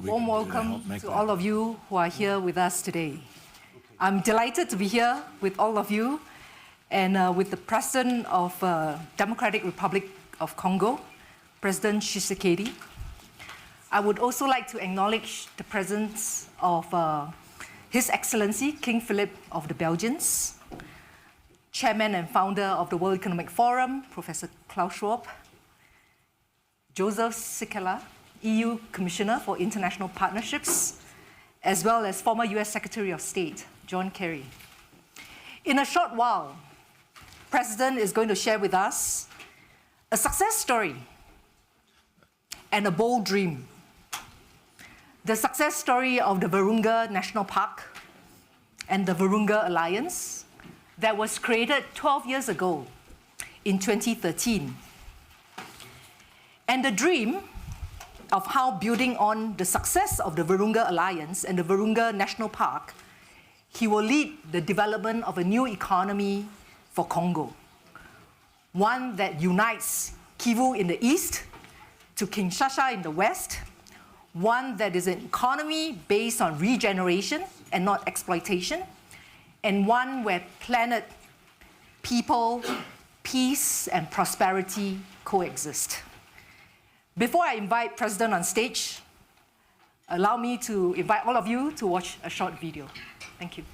Warm welcome to all of you who are here with us today. I'm delighted to be here with all of you and with the President of Democratic Republic of Congo, President Tshisekedi. I would also like to acknowledge the presence of His Excellency King Philip of the Belgians, Chairman and founder of the World Economic Forum, Professor Klaus Schwab, Jozef Sikela, EU Commissioner for International Partnerships, as well as former US Secretary of State, John Kerry. In a short while, the President is going to share with us a success story and a bold dream. The success story of the Virunga National Park and the Virunga Alliance that was created 12 years ago in 2013. And the dream of how, building on the success of the Virunga Alliance and the Virunga National Park, he will lead the development of a new economy for Congo. One that unites Kivu in the east to Kinshasa in the west. One that is an economy based on regeneration and not exploitation. And one where planet, people, peace, and prosperity coexist. Before I invite President on stage, allow me to invite all of you to watch a short video. Thank you.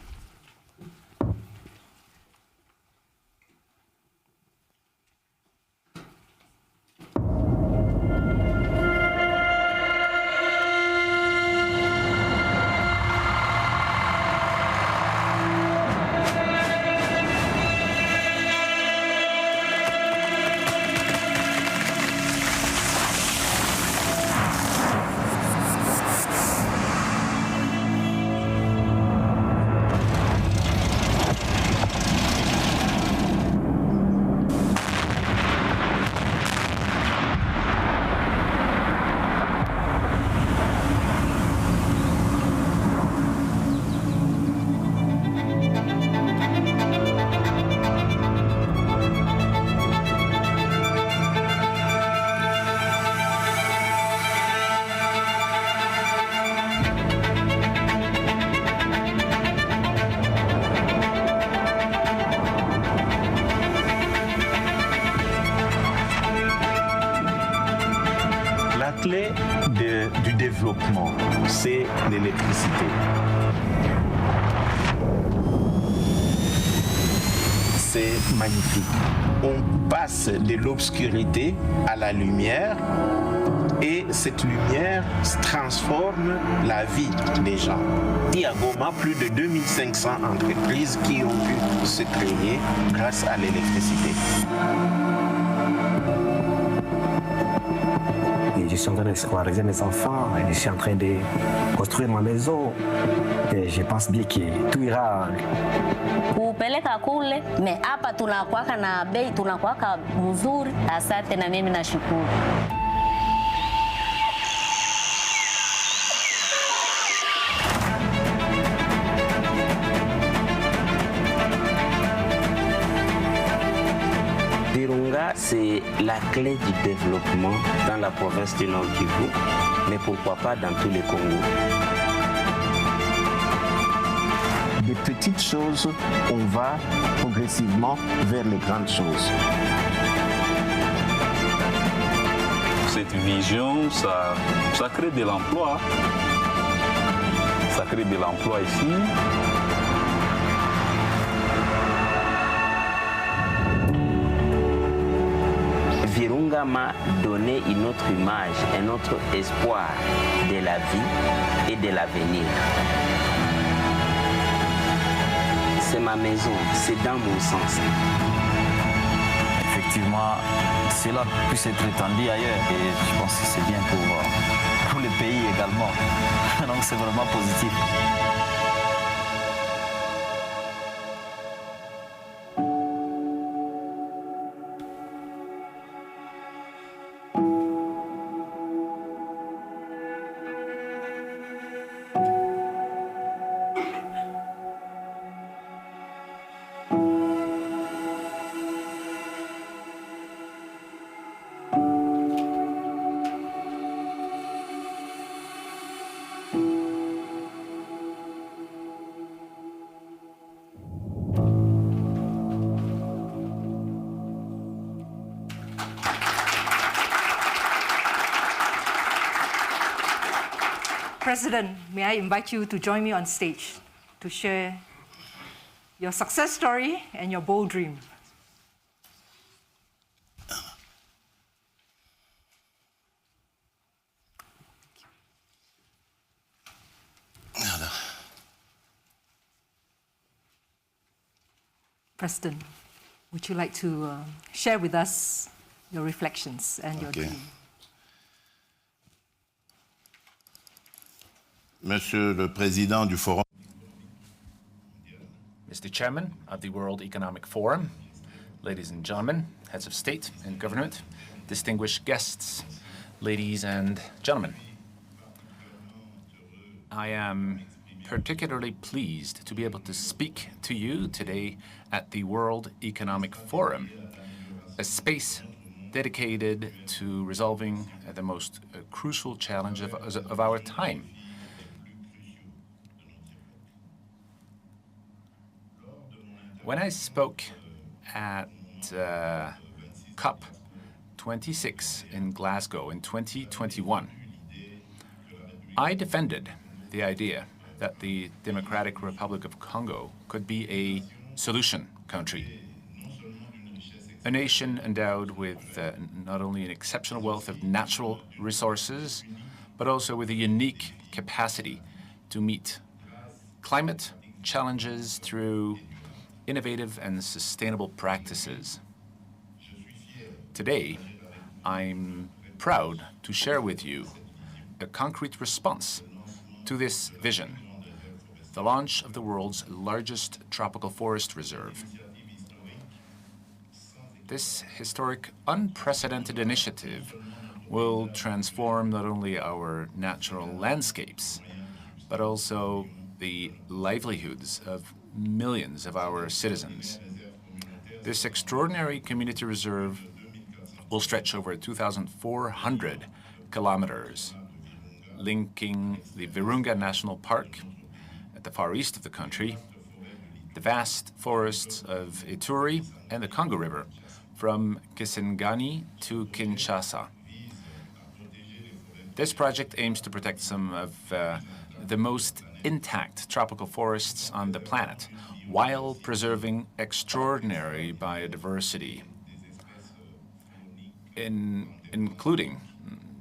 Du développement, c'est l'électricité. C'est magnifique. On passe de l'obscurité à la lumière et cette lumière transforme la vie des gens. Il y a à Goma plus de 2500 entreprises qui ont pu se créer grâce à l'électricité. Je suis en train de scolariser mes enfants, je suis en train de construire ma maison et je pense bien que tout ira. Kupeleka kule, me hapa tunakuwaka na bei, tunakuwaka mzuri. Asante na mimi nashukuru. C'est la clé du développement dans la province du Nord Kivu, mais pourquoi pas dans tous les Congos. Des petites choses, on va progressivement vers les grandes choses. Cette vision, ça crée de l'emploi. Ça crée de l'emploi ici. Virunga m'a donné une autre image, un autre espoir de la vie et de l'avenir. C'est ma maison, c'est dans mon sens. Effectivement, cela puisse être étendu ailleurs et je pense que c'est bien pour le pays également. Donc c'est vraiment positif. President, may I invite you to join me on stage to share your success story and your bold dream. President, would you like to share with us your reflections and your dream? Monsieur le Président du Forum. Mr. Chairman of the World Economic Forum, ladies and gentlemen, heads of state and government, distinguished guests, ladies and gentlemen. I am particularly pleased to be able to speak to you today at the World Economic Forum, a space dedicated to resolving the most crucial challenge of our time. When I spoke at COP26 in Glasgow in 2021, I defended the idea that the Democratic Republic of Congo could be a solution country, a nation endowed with not only an exceptional wealth of natural resources, but also with a unique capacity to meet climate challenges through innovative and sustainable practices. Today, I'm proud to share with you a concrete response to this vision, the launch of the world's largest tropical forest reserve. This historic, unprecedented initiative will transform not only our natural landscapes, but also the livelihoods of millions of our citizens. This extraordinary community reserve will stretch over 2,400 kilometers, linking the Virunga National Park at the far east of the country, the vast forests of Ituri and the Congo River from Kisangani to Kinshasa. This project aims to protect some of the most intact tropical forests on the planet, while preserving extraordinary biodiversity, including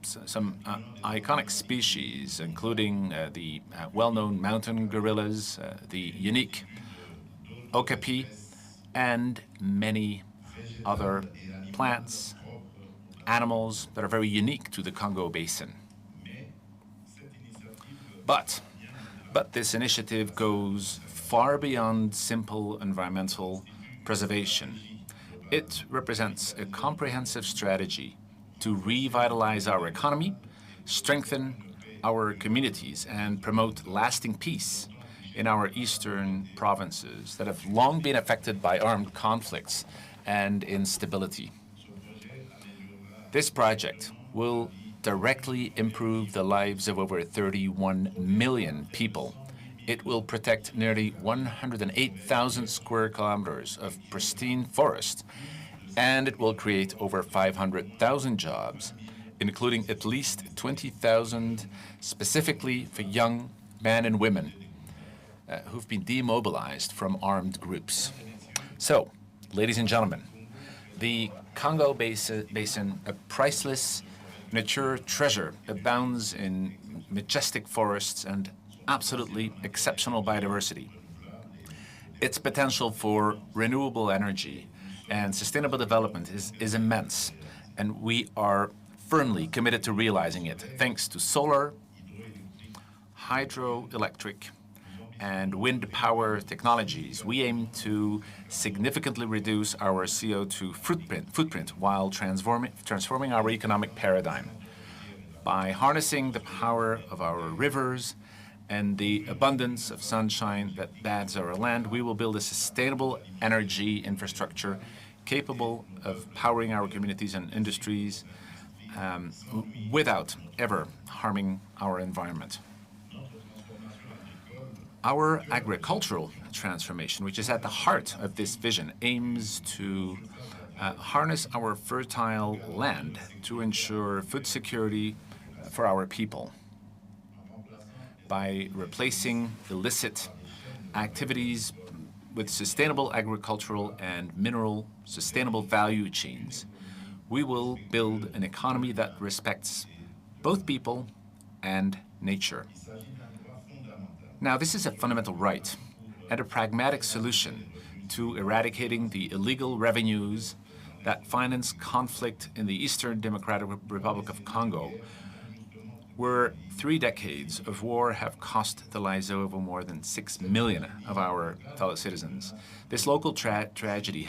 some iconic species, including the well-known mountain gorillas, the unique okapi, and many other plants, animals that are very unique to the Congo basin. But this initiative goes far beyond simple environmental preservation. It represents a comprehensive strategy to revitalize our economy, strengthen our communities, and promote lasting peace in our eastern provinces that have long been affected by armed conflicts and instability. This project will directly improve the lives of over 31 million people. It will protect nearly 108,000 square kilometers of pristine forest, and it will create over 500,000 jobs, including at least 20,000 specifically for young men and women who've been demobilized from armed groups. So, ladies and gentlemen, the Congo Basin, a priceless nature treasure, abounds in majestic forests and absolutely exceptional biodiversity. Its potential for renewable energy and sustainable development is immense, and we are firmly committed to realizing it thanks to solar, hydroelectric, and wind power technologies. We aim to significantly reduce our CO2 footprint while transforming our economic paradigm. By harnessing the power of our rivers and the abundance of sunshine that baths our land, we will build a sustainable energy infrastructure capable of powering our communities and industries without ever harming our environment. Our agricultural transformation, which is at the heart of this vision, aims to harness our fertile land to ensure food security for our people. by replacing illicit activities with sustainable agricultural and mineral sustainable value chains, we will build an economy that respects both people and nature. Now, this is a fundamental right and a pragmatic solution to eradicating the illegal revenues that finance conflict in the Eastern Democratic Republic of Congo, where 3 decades of war have cost the lives of more than 6 million of our fellow citizens. This local tragedy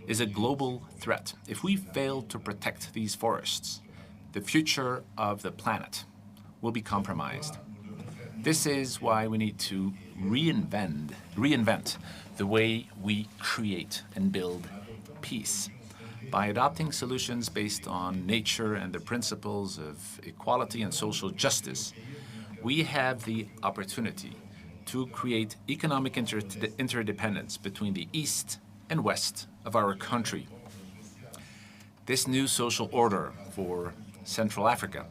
is a global threat. If we fail to protect these forests, the future of the planet will be compromised. This is why we need to reinvent the way we create and build peace. By adopting solutions based on nature and the principles of equality and social justice, we have the opportunity to create economic interdependence between the East and West of our country. This new social order for Central Africa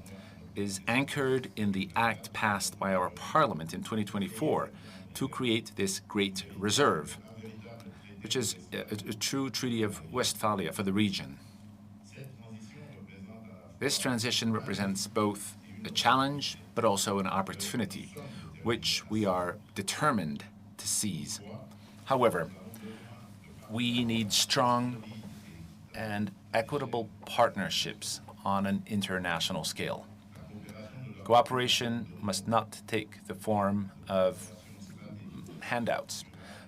is anchored in the act passed by our Parliament in 2024 to create this great reserve, which is a true Treaty of Westphalia for the region. This transition represents both a challenge but also an opportunity, which we are determined to seize. However, we need strong and equitable partnerships on an international scale. Cooperation must not take the form of handouts,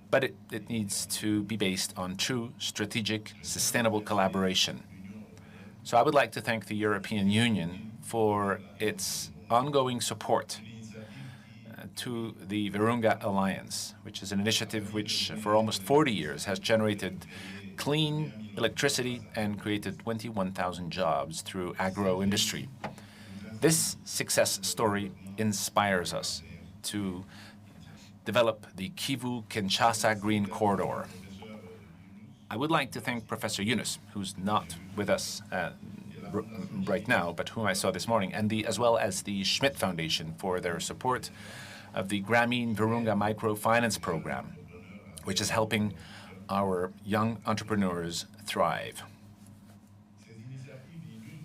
but it needs to be based on true strategic, sustainable collaboration. So I would like to thank the European Union for its ongoing support to the Virunga Alliance, which is an initiative which for almost 40 years has generated clean electricity and created 21,000 jobs through agro-industry. This success story inspires us to develop the Kivu-Kinshasa Green Corridor. I would like to thank Professor Yunus, who's not with us right now, but whom I saw this morning, and as well as the Schmidt Foundation for their support of the Grameen Virunga Microfinance Program, which is helping our young entrepreneurs thrive.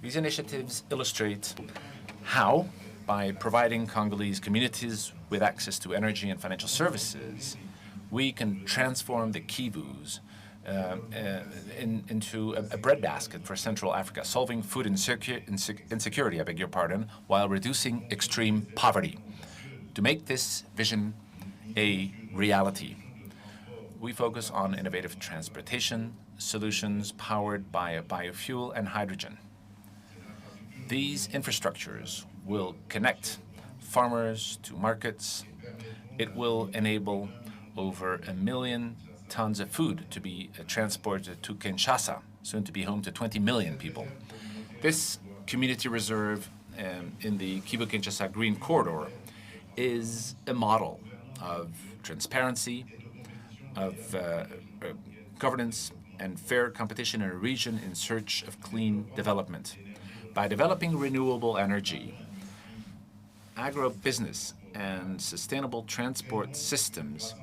These initiatives illustrate how, by providing Congolese communities with access to energy and financial services, we can transform the Kivus into a breadbasket for Central Africa, solving food insecurity, while reducing extreme poverty. To make this vision a reality, we focus on innovative transportation solutions powered by biofuel and hydrogen. These infrastructures will connect farmers to markets. It will enable over 1 million tons of food to be transported to Kinshasa, soon to be home to 20 million people. This community reserve in the Kivu-Kinshasa Green Corridor is a model of transparency, of governance, and fair competition in a region in search of clean development. By developing renewable energy, agribusiness, and sustainable transport systems,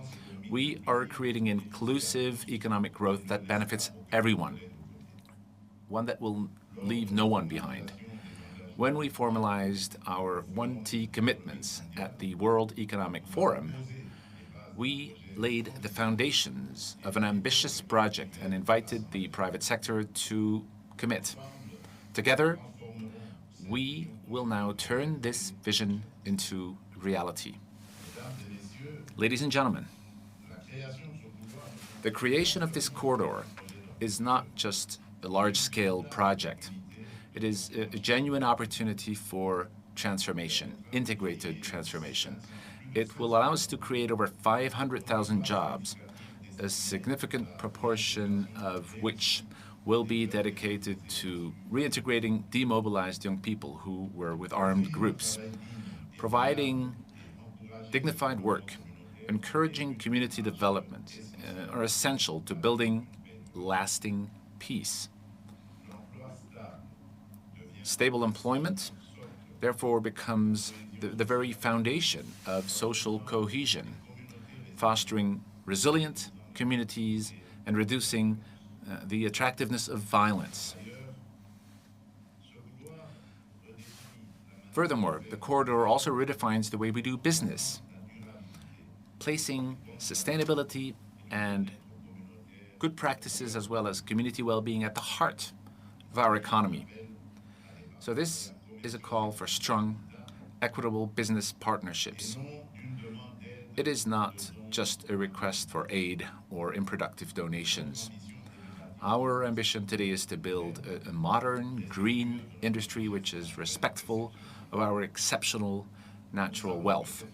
we are creating inclusive economic growth that benefits everyone, one that will leave no one behind. When we formalized our 1T commitments at the World Economic Forum, we laid the foundations of an ambitious project and invited the private sector to commit. Together, we will now turn this vision into reality. Ladies and gentlemen, the creation of this corridor is not just a large-scale project. It is a genuine opportunity for transformation, integrated transformation. It will allow us to create over 500,000 jobs, a significant proportion of which will be dedicated to reintegrating demobilized young people who were with armed groups, providing dignified work, encouraging community development are essential to building lasting peace. Stable employment therefore becomes the very foundation of social cohesion, fostering resilient communities and reducing the attractiveness of violence. Furthermore, the corridor also redefines the way we do business, placing sustainability and good practices as well as community well-being at the heart of our economy. So this is a call for strong, equitable business partnerships. It is not just a request for aid or unproductive donations. Our ambition today is to build a modern, green industry which is respectful of our exceptional natural wealth.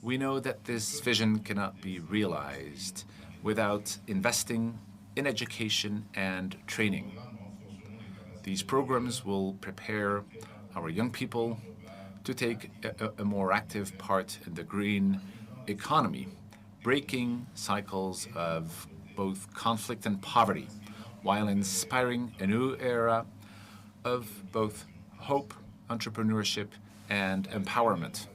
We know that this vision cannot be realized without investing in education and training. These programs will prepare our young people to take a more active part in the green economy, breaking cycles of both conflict and poverty, while inspiring a new era of both hope, entrepreneurship, and empowerment.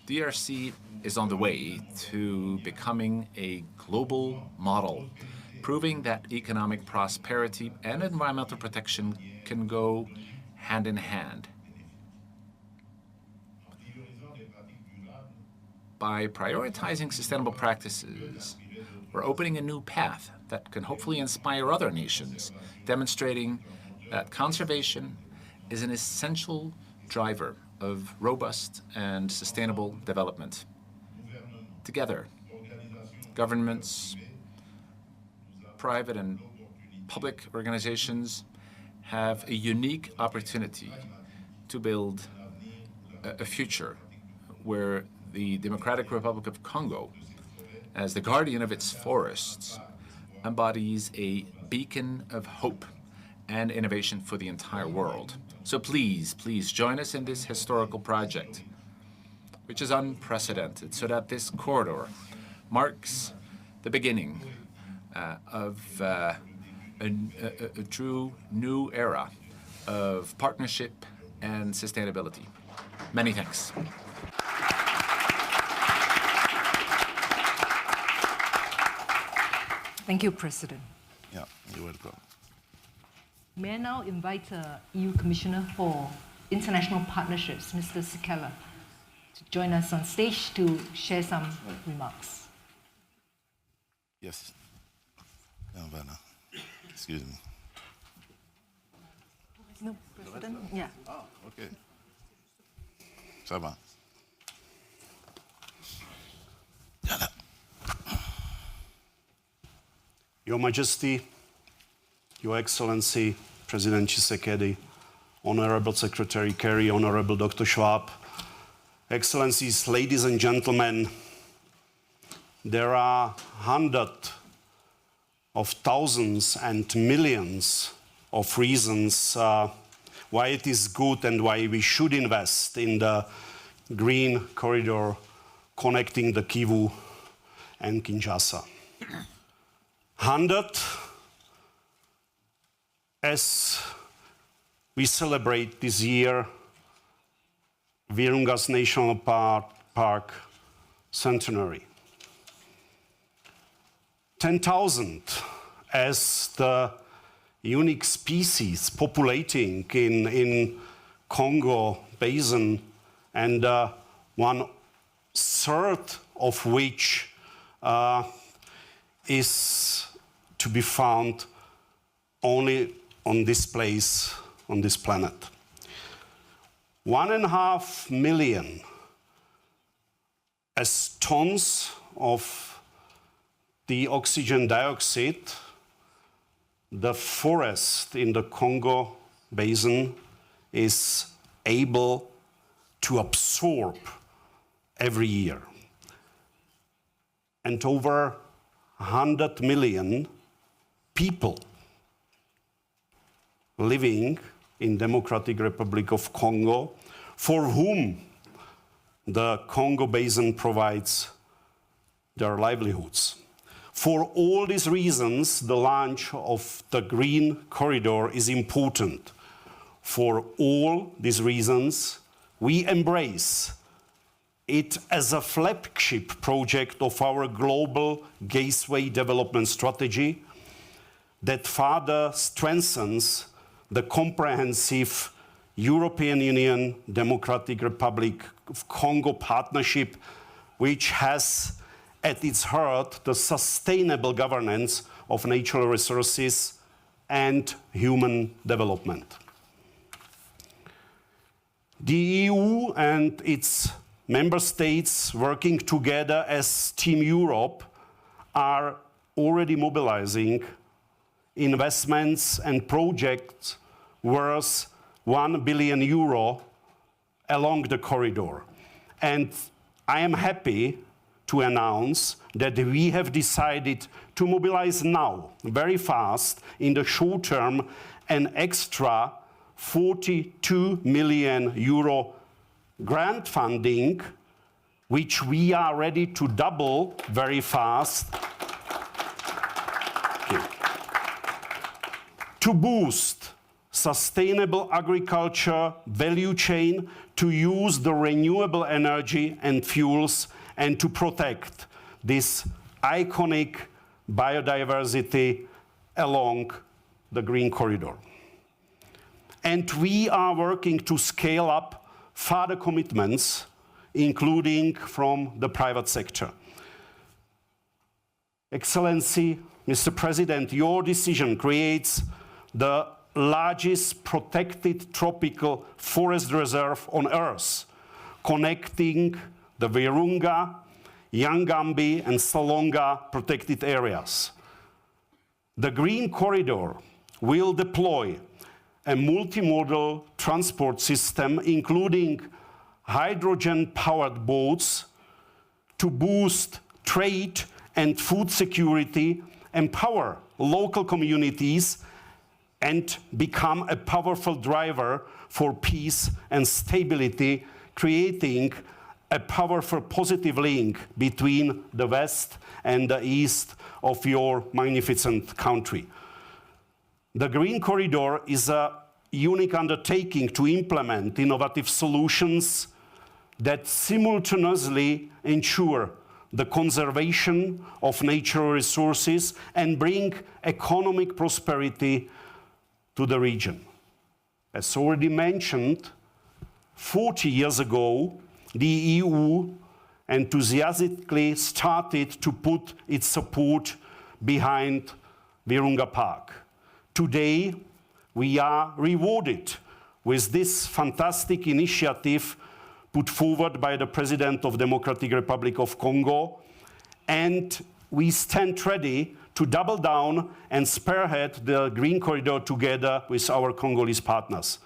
DRC is on the way to becoming a global model, proving that economic prosperity and environmental protection can go hand in hand. By prioritizing sustainable practices, we're opening a new path that can hopefully inspire other nations, demonstrating that conservation is an essential driver of robust and sustainable development. Together, governments, private and public organizations have a unique opportunity to build a future where the Democratic Republic of Congo, as the guardian of its forests, embodies a beacon of hope and innovation for the entire world. So please, please join us in this historical project, which is unprecedented, so that this corridor marks the beginning of a true new era of partnership and sustainability. Many thanks. Thank you, President. Yeah, you're welcome. May I now invite EU Commissioner for International Partnerships, Mr. Sikela, to join us on stage to share some remarks. Yes. Excuse me. No, President? Yeah. Ah, OK. Ça va. Your Majesty, Your Excellency, President Tshisekedi, Honorable Secretary Kerry, Honorable Dr. Schwab, Excellencies, ladies and gentlemen, there are hundreds of thousands and millions of reasons why it is good and why we should invest in the green corridor connecting the Kivu and Kinshasa. 100, as we celebrate this year Virunga's National Park centenary. 10,000 as the unique species populating in Congo basin, and 1/3 of which is to be found only on this place, on this planet. 1.5 million as tons of the oxygen dioxide the forest in the Congo basin is able to absorb every year. And over 100 million people living in Democratic Republic of Congo, for whom the Congo basin provides their livelihoods. For all these reasons, the launch of the Green Corridor is important For all these reasons, we embrace it as a flagship project of our global gateway development strategy that further strengthens the comprehensive European Union Democratic Republic of Congo partnership, which has at its heart the sustainable governance of natural resources and human development. The EU and its member states working together as Team Europe are already mobilizing investments and projects worth €1 billion along the corridor. And I am happy to announce that we have decided to mobilize now, very fast, in the short term, an extra €42 million grant funding, which we are ready to double very fast, to boost sustainable agriculture value chain, to use the renewable energy and fuels, and to protect this iconic biodiversity along the Green Corridor. And we are working to scale up further commitments, including from the private sector. Excellency, Mr. President, your decision creates the largest protected tropical forest reserve on Earth, connecting the Virunga, Yangambi, and Salonga protected areas. The Green Corridor will deploy a multimodal transport system, including hydrogen-powered boats, to boost trade and food security, empower local communities, and become a powerful driver for peace and stability, creating a powerful positive link between the West and the East of your magnificent country. The Green Corridor is a unique undertaking to implement innovative solutions that simultaneously ensure the conservation of natural resources and bring economic prosperity to the region. As already mentioned, 40 years ago, the EU enthusiastically started to put its support behind Virunga Park. Today, we are rewarded with this fantastic initiative put forward by the President of the Democratic Republic of Congo, and we stand ready to double down and spearhead the Green Corridor together with our Congolese partners.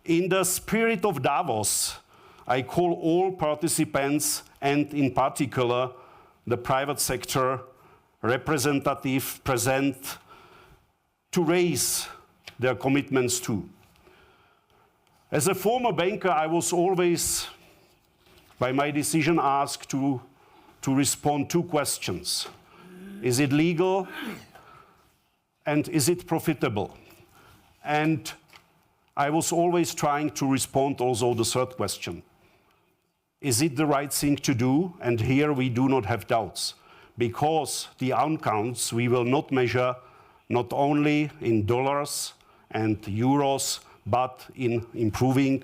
In the spirit of Davos, I call all participants, and in particular the private sector representative present, to raise their commitments too. As a former banker, I was always, by my decision, asked to respond to questions. Is it legal? And is it profitable? And I was always trying to respond also the third question. Is it the right thing to do? And here we do not have doubts, because the outcomes we will not measure not only in dollars and euros, but in improving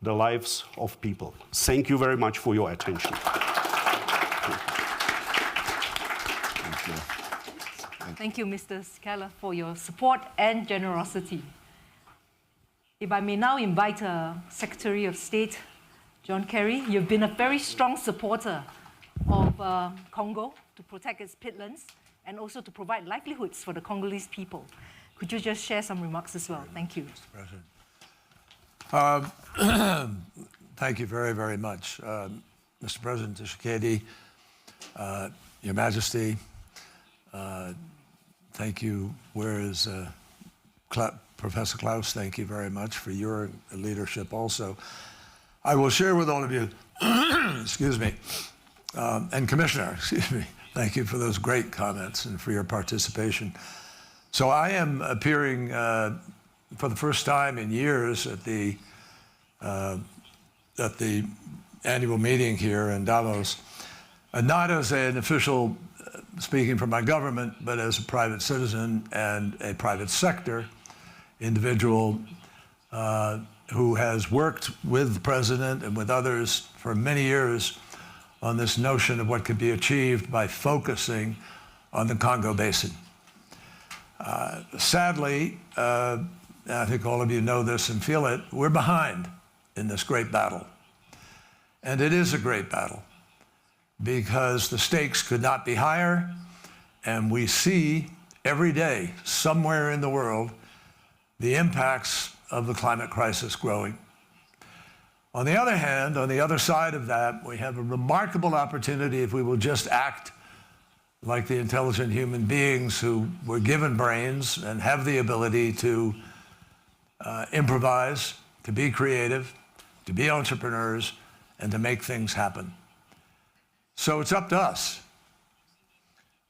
the lives of people. Thank you very much for your attention. Thank you, Mr. Sikela, for your support and generosity. If I may now invite Secretary of State John Kerry, you've been a very strong supporter of Congo to protect its peatlands and also to provide livelihoods for the Congolese people. Could you just share some remarks as well? Thank you. Mr. President. Thank you very, very much. Mr. President Tshisekedi, Your Majesty, thank you. Where is Professor Klaus? Thank you very much for your leadership also. I will share with all of you, excuse me, and Commissioner, excuse me, thank you for those great comments and for your participation. So I am appearing for the first time in years at the annual meeting here in Davos, not as an official speaking for my government, but as a private citizen and a private sector individual who has worked with the president and with others for many years on this notion of what could be achieved by focusing on the Congo basin. Sadly, I think all of you know this and feel it, we're behind in this great battle. And it is a great battle because the stakes could not be higher, and we see every day, somewhere in the world, the impacts of the climate crisis growing. On the other hand, on the other side of that, we have a remarkable opportunity if we will just act like the intelligent human beings who were given brains and have the ability to improvise, to be creative, to be entrepreneurs, and to make things happen. So it's up to us.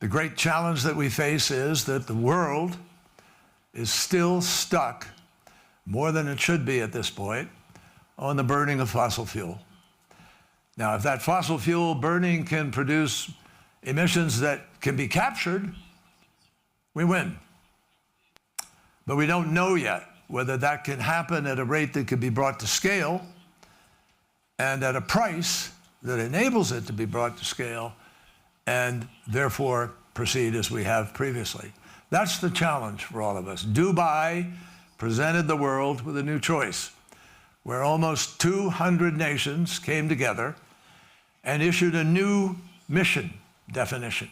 The great challenge that we face is that the world is still stuck, more than it should be at this point, on the burning of fossil fuel. Now, if that fossil fuel burning can produce emissions that can be captured, we win. But we don't know yet whether that can happen at a rate that could be brought to scale and at a price that enables it to be brought to scale and therefore proceed as we have previously. That's the challenge for all of us. Dubai presented the world with a new choice, where almost 200 nations came together and issued a new mission definition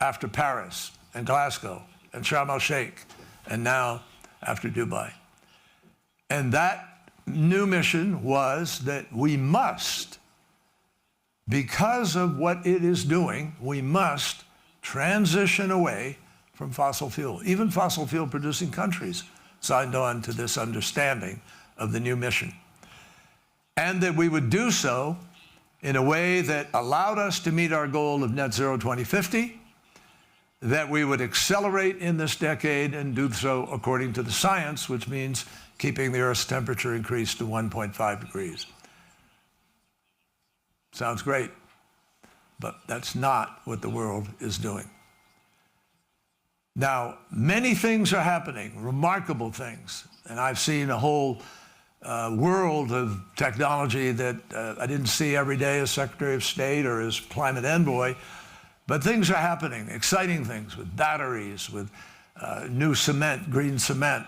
after Paris and Glasgow and Sharm el-Sheikh, and now after Dubai. And that new mission was that we must, because of what it is doing, we must transition away from fossil fuel. Even fossil fuel producing countries signed on to this understanding of the new mission. And that we would do so in a way that allowed us to meet our goal of net zero 2050, that we would accelerate in this decade and do so according to the science, which means keeping the Earth's temperature increased to 1.5 degrees. Sounds great, but that's not what the world is doing. Now, many things are happening, remarkable things, and I've seen a whole world of technology that I didn't see every day as Secretary of State or as climate envoy, but things are happening, exciting things with batteries, with new cement, green cement,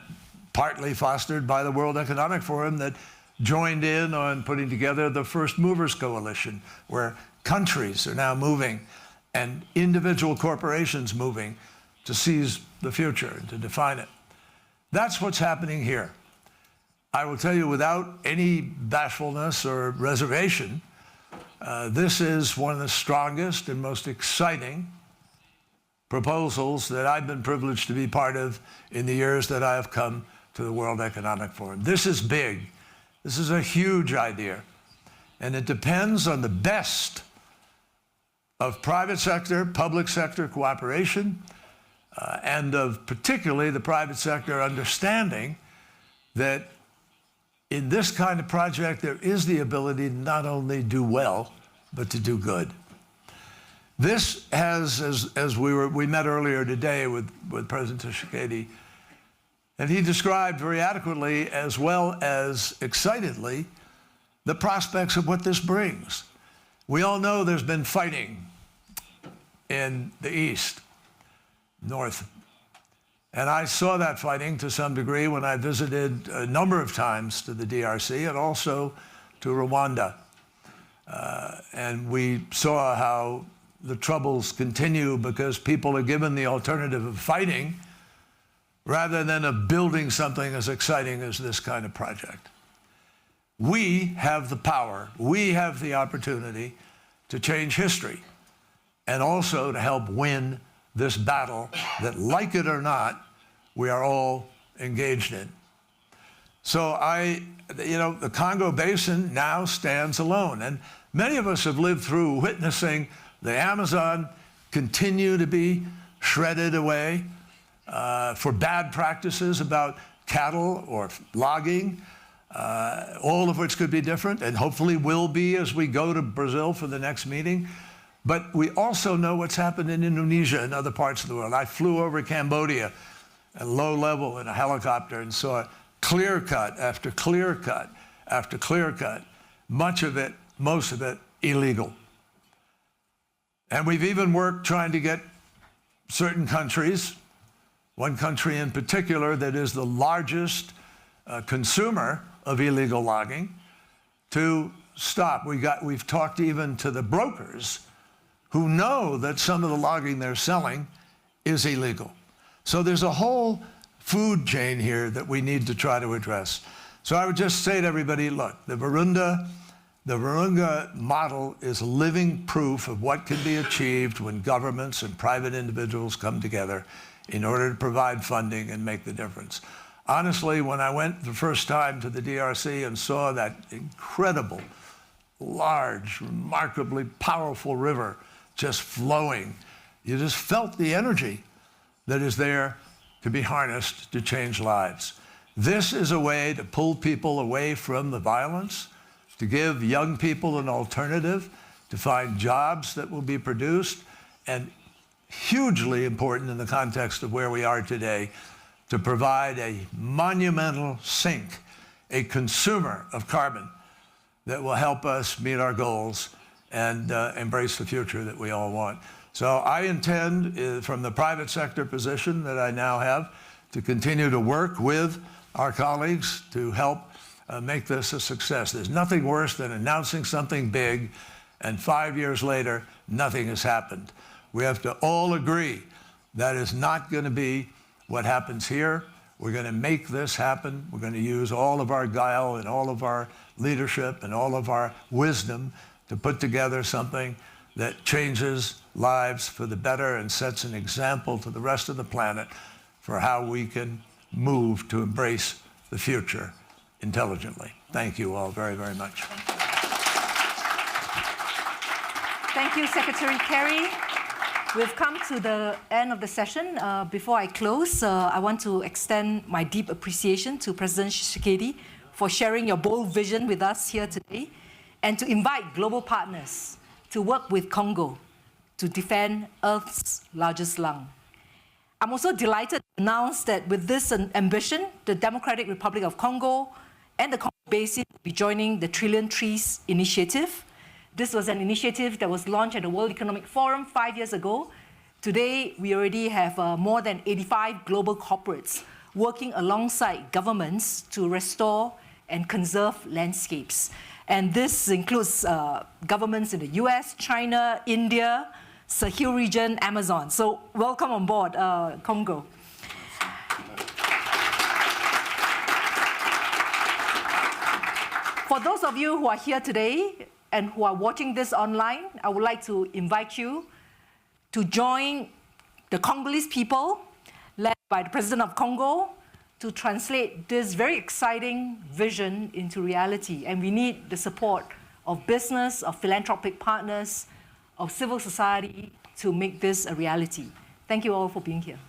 partly fostered by the World Economic Forum that joined in on putting together the First Movers Coalition, where countries are now moving and individual corporations moving to seize the future and to define it. That's what's happening here. I will tell you without any bashfulness or reservation, this is one of the strongest and most exciting proposals that I've been privileged to be part of in the years that I have come to the World Economic Forum. This is big. This is a huge idea. And it depends on the best of private sector, public sector cooperation, and of particularly the private sector understanding that in this kind of project, there is the ability to not only do well, but to do good. This has, as we met earlier today with President Tshisekedi, and he described very adequately as well as excitedly the prospects of what this brings. We all know there's been fighting in the east, north. And I saw that fighting to some degree when I visited a number of times to the DRC and also to Rwanda. And we saw how the troubles continue because people are given the alternative of fighting rather than of building something as exciting as this kind of project. We have the power, we have the opportunity to change history and also to help win this battle that, like it or not, we are all engaged in. So the Congo Basin now stands alone. And many of us have lived through witnessing the Amazon continue to be shredded away, for bad practices about cattle or logging, all of which could be different and hopefully will be as we go to Brazil for the next meeting. But we also know what's happened in Indonesia and other parts of the world. I flew over Cambodia at low level in a helicopter and saw clear cut after clear cut after clear cut, much of it, most of it, illegal. And we've even worked trying to get certain countries, one country in particular that is the largest consumer of illegal logging, to stop. We've talked even to the brokers who know that some of the logging they're selling is illegal. So there's a whole food chain here that we need to try to address. So I would just say to everybody, look, the Virunga model is living proof of what can be achieved when governments and private individuals come together in order to provide funding and make the difference. Honestly, when I went the first time to the DRC and saw that incredible, large, remarkably powerful river just flowing, you just felt the energy that is there to be harnessed to change lives. This is a way to pull people away from the violence, to give young people an alternative, to find jobs that will be produced, and hugely important in the context of where we are today, to provide a monumental sink, a consumer of carbon that will help us meet our goals and embrace the future that we all want. So I intend, from the private sector position that I now have, to continue to work with our colleagues to help make this a success. There's nothing worse than announcing something big and 5 years later, nothing has happened. We have to all agree that is not going to be what happens here. We're going to make this happen. We're going to use all of our guile and all of our leadership and all of our wisdom to put together something that changes lives for the better and sets an example to the rest of the planet for how we can move to embrace the future intelligently. Thank you all very, very much. Thank you, Secretary Kerry. We've come to the end of the session. Before I close, I want to extend my deep appreciation to President Tshisekedi for sharing your bold vision with us here today, and to invite global partners to work with Congo to defend Earth's largest lung. I'm also delighted to announce that with this ambition, the Democratic Republic of Congo and the Congo Basin will be joining the Trillion Trees Initiative. This was an initiative that was launched at the World Economic Forum 5 years ago. Today, we already have more than 85 global corporates working alongside governments to restore and conserve landscapes. And this includes governments in the US, China, India, Sahel region, Amazon. So welcome on board, Congo. For those of you who are here today and who are watching this online, I would like to invite you to join the Congolese people, led by the President of Congo, to translate this very exciting vision into reality. And we need the support of business, of philanthropic partners, of civil society to make this a reality. Thank you all for being here.